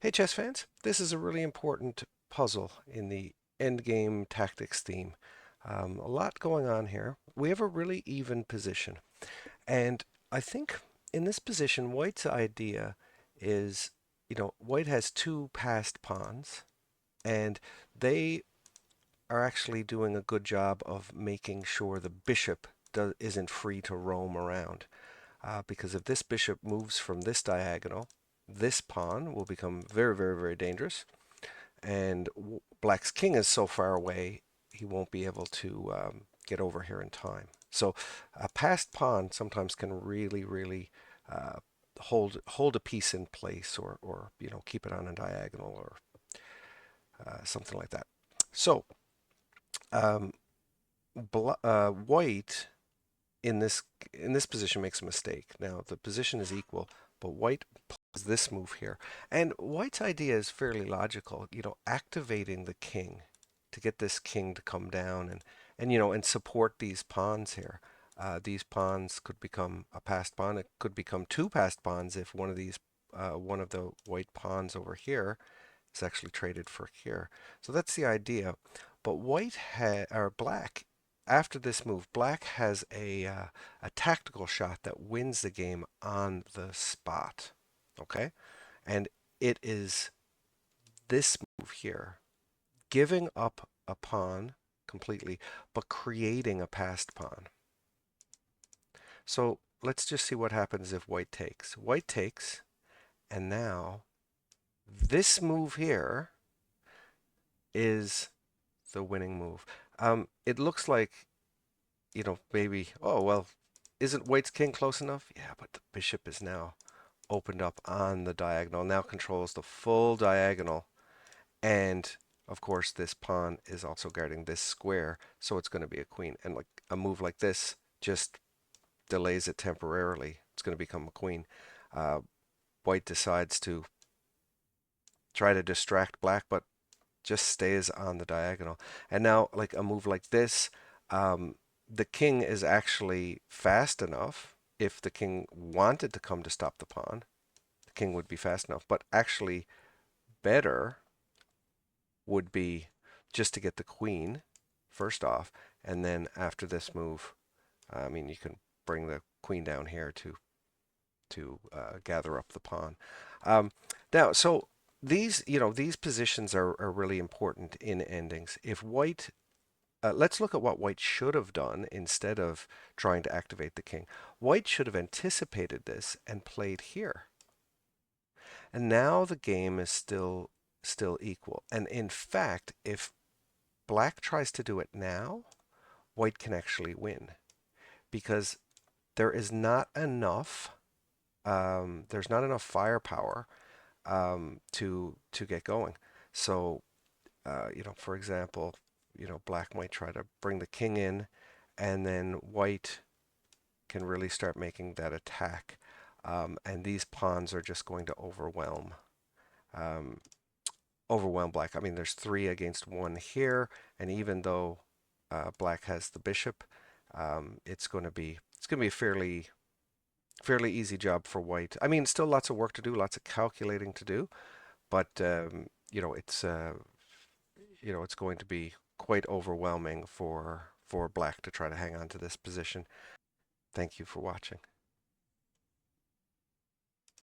Hey chess fans, this is a really important puzzle in the Endgame Tactics theme. A lot going on here. We have a really even position. And I think in this position, White's idea is, White has two passed pawns, and they are actually doing a good job of making sure the bishop isn't free to roam around. Because if this bishop moves from this diagonal, this pawn will become very, very, very dangerous. And Black's king is so far away, he won't be able to get over here in time. So a passed pawn sometimes can really, really hold a piece in place, or keep it on a diagonal, or something like that. So um, White in this position makes a mistake. Now the position is equal, but White plays this move here. And White's idea is fairly logical, activating the king to get this king to come down and support these pawns here. These pawns could become a passed pawn. It could become two passed pawns if one of the white pawns over here is actually traded for here. So that's the idea. But black, after this move, black has a tactical shot that wins the game on the spot. Okay? And it is this move here, giving up a pawn completely, but creating a passed pawn. So let's just see what happens if white takes. White takes, and now this move here is the winning move. It looks like, maybe, oh, well, isn't White's king close enough? Yeah, but the bishop is now opened up on the diagonal, now controls the full diagonal. And of course, this pawn is also guarding this square, so it's going to be a queen. And like a move like this just delays it temporarily. It's going to become a queen. Uh, White decides to try to distract black, but just stays on the diagonal. And now, like a move like this, the king is actually fast enough. If the king wanted to come to stop the pawn, the king would be fast enough. But actually, better would be just to get the queen first off, and then after this move, I mean, you can bring the queen down here to gather up the pawn. Um, Now, so these positions are really important in endings. If white Let's look at what white should have done instead of trying to activate the king. White should have anticipated this and played here. And now the game is still equal. And in fact, if black tries to do it now, white can actually win because there is not enough there's not enough firepower to get going. So for example, black might try to bring the king in, and then white can really start making that attack. And these pawns are just going to um, overwhelm black. I mean, there's three against one here, and even though black has the bishop, it's going to be a fairly easy job for white. I mean, still lots of work to do, lots of calculating to do, but it's going to be quite overwhelming for black to try to hang on to this position. Thank you for watching.